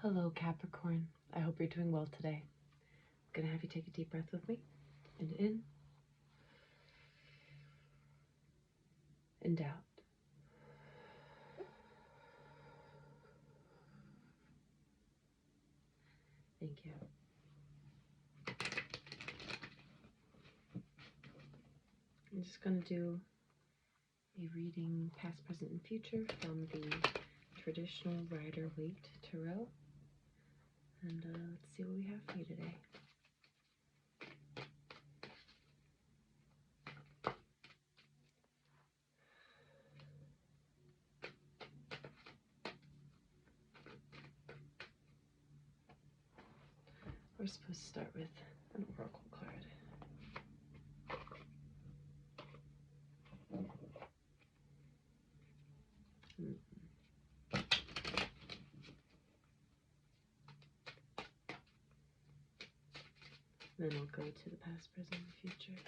Hello, Capricorn. I hope you're doing well today. I'm going to have you take a deep breath with me. And in. And out. Thank you. I'm just going to do a reading past, present, and future from the traditional Rider-Waite Tarot. And let's see what we have for you today. We're supposed to start with an oracle card. Then I'll go to the past, present, and future.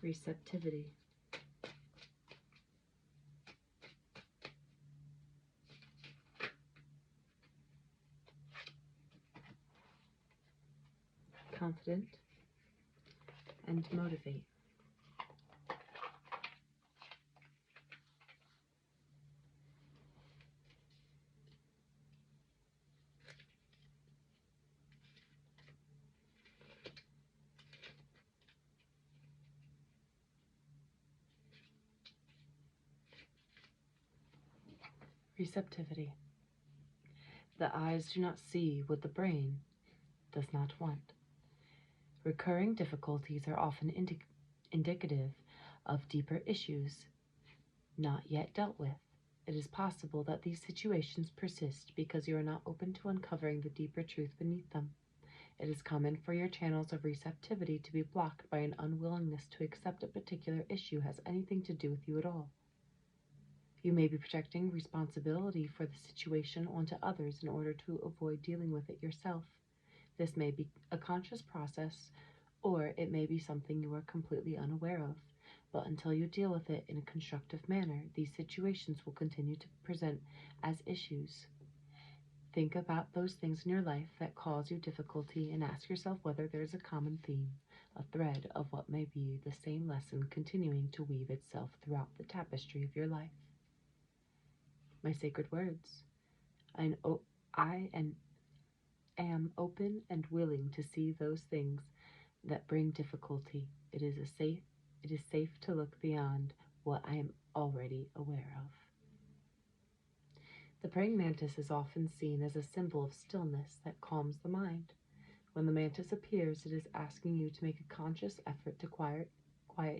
Receptivity. Confident and motivate. Receptivity. The eyes do not see what the brain does not want. Recurring difficulties are often indicative of deeper issues not yet dealt with. It is possible that these situations persist because you are not open to uncovering the deeper truth beneath them. It is common for your channels of receptivity to be blocked by an unwillingness to accept a particular issue has anything to do with you at all. You may be projecting responsibility for the situation onto others in order to avoid dealing with it yourself. This may be a conscious process, or it may be something you are completely unaware of. But until you deal with it in a constructive manner, these situations will continue to present as issues. Think about those things in your life that cause you difficulty and ask yourself whether there's a common theme, a thread of what may be the same lesson continuing to weave itself throughout the tapestry of your life. My sacred words. I am open and willing to see those things that bring difficulty. It is safe to look beyond what I am already aware of. The praying mantis is often seen as a symbol of stillness that calms the mind. When the mantis appears, it is asking you to make a conscious effort to quiet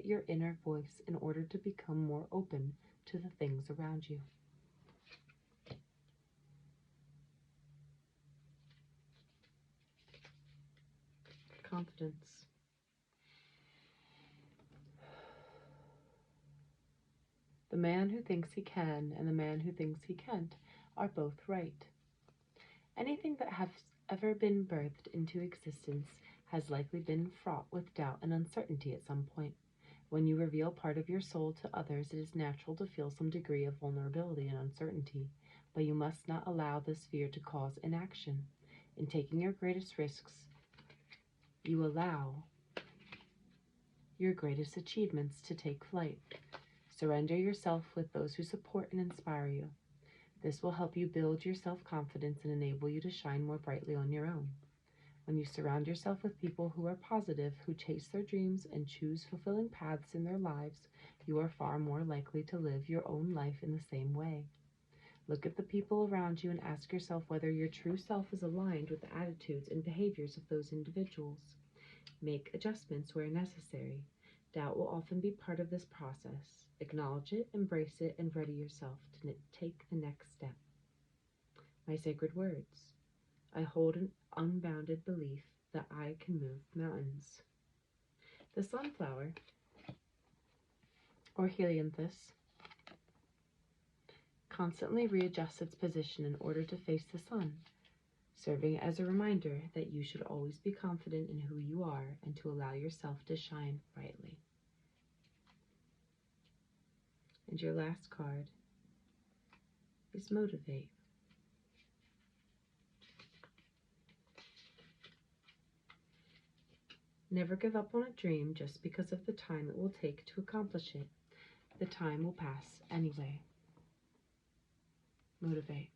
your inner voice in order to become more open to the things around you. Confidence. The man who thinks he can and the man who thinks he can't are both right. Anything that has ever been birthed into existence has likely been fraught with doubt and uncertainty at some point. When you reveal part of your soul to others, it is natural to feel some degree of vulnerability and uncertainty, but you must not allow this fear to cause inaction. In taking your greatest risks, you allow your greatest achievements to take flight. Surrender yourself with those who support and inspire you. This will help you build your self-confidence and enable you to shine more brightly on your own. When you surround yourself with people who are positive, who chase their dreams and choose fulfilling paths in their lives, you are far more likely to live your own life in the same way. Look at the people around you and ask yourself whether your true self is aligned with the attitudes and behaviors of those individuals. Make adjustments where necessary. Doubt will often be part of this process. Acknowledge it, embrace it, and ready yourself to take the next step. My sacred words. I hold an unbounded belief that I can move mountains. The sunflower, or helianthus, constantly readjusts its position in order to face the sun. serving as a reminder that you should always be confident in who you are and to allow yourself to shine brightly. And your last card is Motivate. Never give up on a dream just because of the time it will take to accomplish it. The time will pass anyway. Motivate.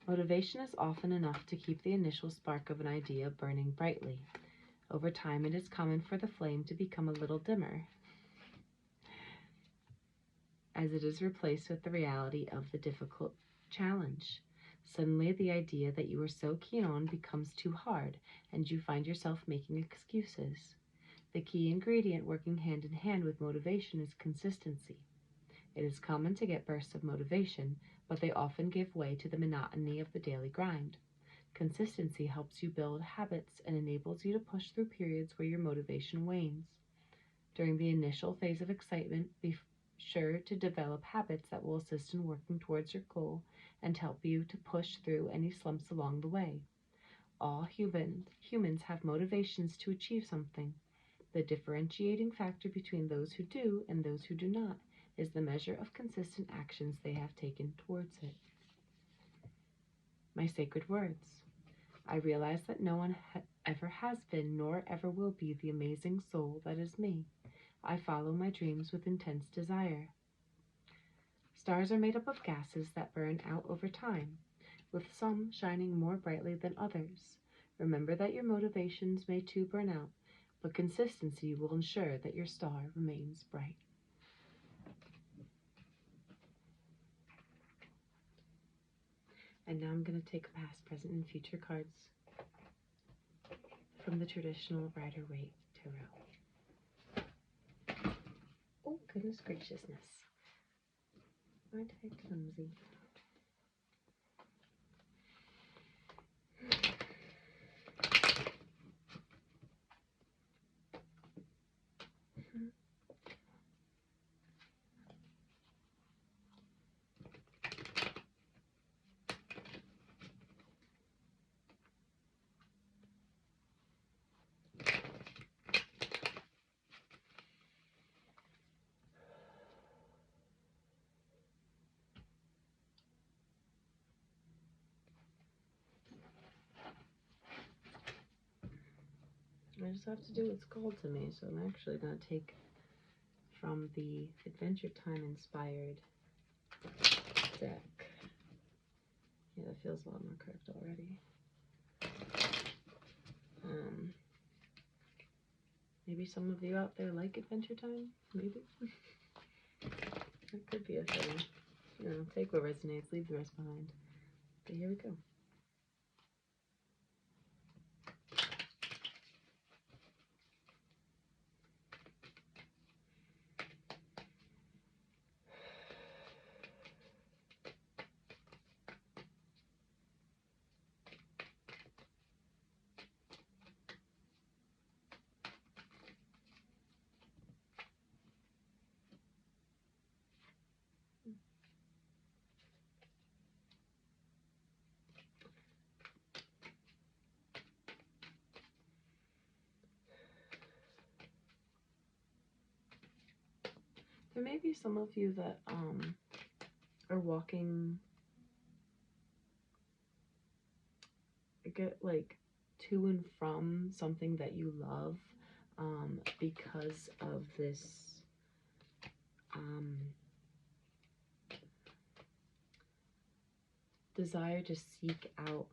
Motivation is often enough to keep the initial spark of an idea burning brightly. Over time, it is common for the flame to become a little dimmer, as it is replaced with the reality of the difficult challenge. Suddenly, the idea that you were so keen on becomes too hard, and you find yourself making excuses. The key ingredient working hand in hand with motivation is consistency. It is common to get bursts of motivation, but they often give way to the monotony of the daily grind. Consistency helps you build habits and enables you to push through periods where your motivation wanes. During the initial phase of excitement, be sure to develop habits that will assist in working towards your goal and help you to push through any slumps along the way. All humans have motivations to achieve something. The differentiating factor between those who do and those who do not is the measure of consistent actions they have taken towards it. My sacred words. I realize that no one ever has been nor ever will be the amazing soul that is me. I follow my dreams with intense desire. Stars are made up of gases that burn out over time, with some shining more brightly than others. Remember that your motivations may too burn out, but consistency will ensure that your star remains bright. And now I'm going to take past, present, and future cards from the traditional Rider-Waite Tarot. Oh, goodness graciousness. Aren't I clumsy? I just have to do what's called to me, so I'm actually going to take from the Adventure Time inspired deck. Yeah, that feels a lot more correct already. Maybe some of you out there like Adventure Time? Maybe? That could be a thing. You know, take what resonates, leave the rest behind. But here we go. There may be some of you that are walking, get like to and from something that you love because of this desire to seek out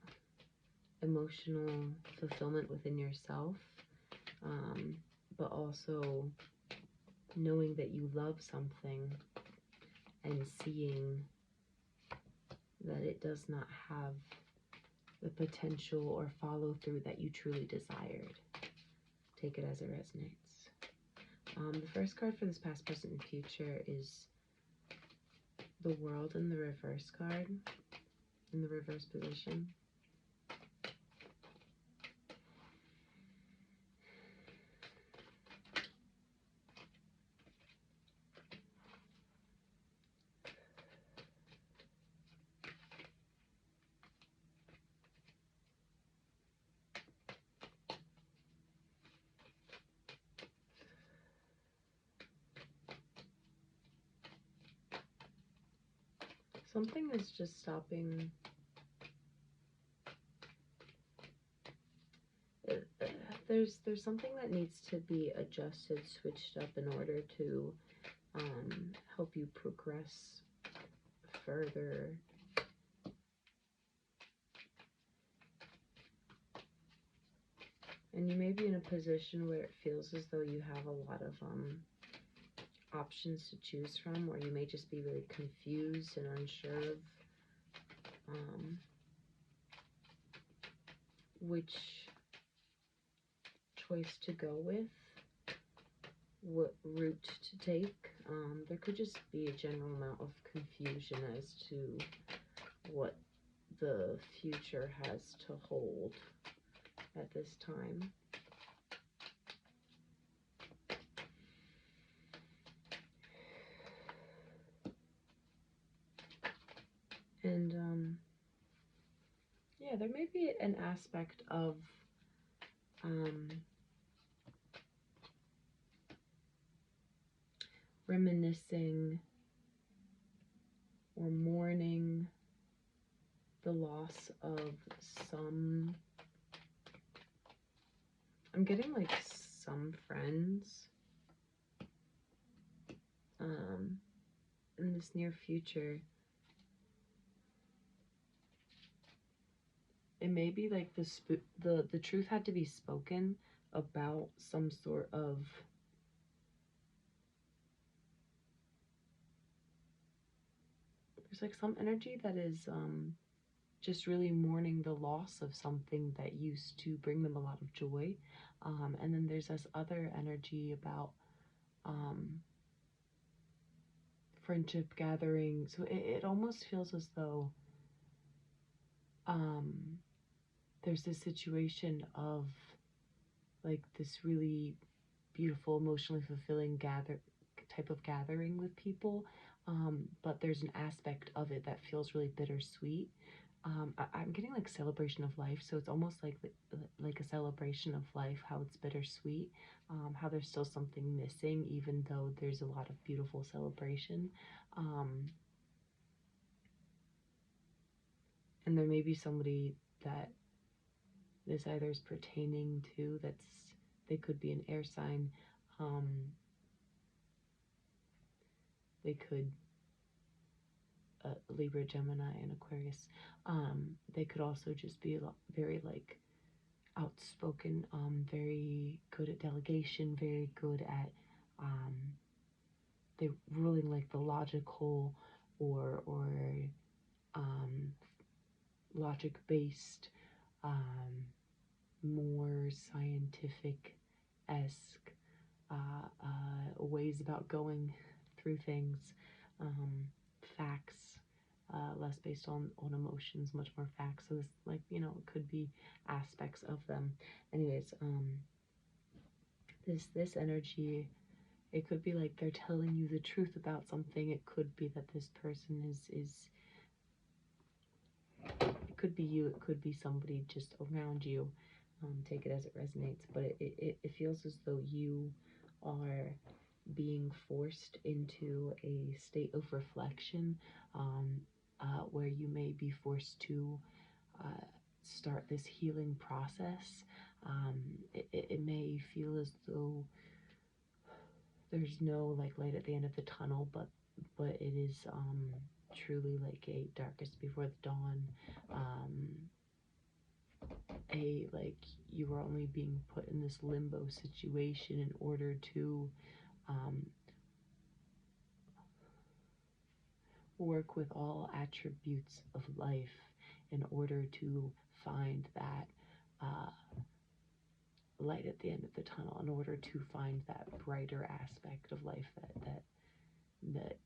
emotional fulfillment within yourself, but also knowing that you love something and seeing that it does not have the potential or follow through that you truly desired. Take it as it resonates. The first card for this past, present, and future is the World in the reverse card, in the reverse position. something is just stopping. There's something that needs to be adjusted, switched up in order to help you progress further. And you may be in a position where it feels as though you have a lot of options to choose from, or you may just be really confused and unsure of which choice to go with, what route to take. There could just be a general amount of confusion as to what the future has to hold at this time. And yeah, there may be an aspect of reminiscing or mourning the loss of some, I'm getting like some friends in this near future. It may be like the truth had to be spoken about some sort of there's like some energy that is just really mourning the loss of something that used to bring them a lot of joy. And then there's this other energy about friendship gathering. So it almost feels as though there's this situation of like this really beautiful, emotionally fulfilling type of gathering with people, but there's an aspect of it that feels really bittersweet. I'm getting like celebration of life, so it's almost like a celebration of life, how it's bittersweet, how there's still something missing even though there's a lot of beautiful celebration. And there may be somebody that this either is pertaining to, they could be an air sign, they could Libra, Gemini, and Aquarius. They could also just be very like outspoken, very good at delegation, very good at they ruling like the logical or logic based, more scientific-esque ways about going through things, facts, less based on emotions, much more facts. So this, like, you know, it could be aspects of them. Anyways, this energy, it could be like they're telling you the truth about something. It could be that this person is it could be you, it could be somebody just around you. Take it as it resonates, but it feels as though you are being forced into a state of reflection, where you may be forced to start this healing process. It may feel as though there's no like light at the end of the tunnel, but it is truly like a darkest before the dawn. Like you are only being put in this limbo situation in order to work with all attributes of life, in order to find that light at the end of the tunnel, in order to find that brighter aspect of life, that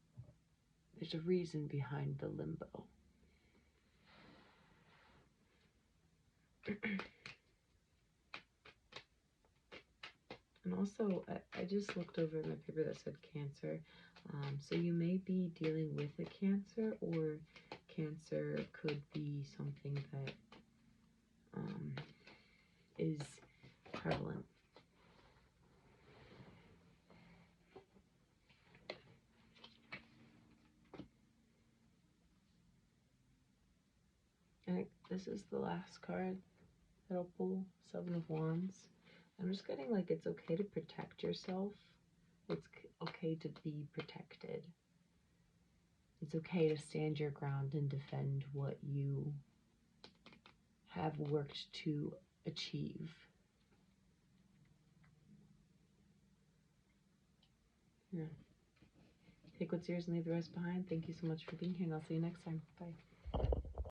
there's a reason behind the limbo. And also, I just looked over my paper that said Cancer. So you may be dealing with a Cancer, or Cancer could be something that is prevalent. And this is the last card that I'll pull, Seven of Wands. I'm just getting like it's okay to protect yourself. It's okay to be protected. It's okay to stand your ground and defend what you have worked to achieve. Yeah. Take what's yours and leave the rest behind. Thank you so much for being here, and I'll see you next time. Bye.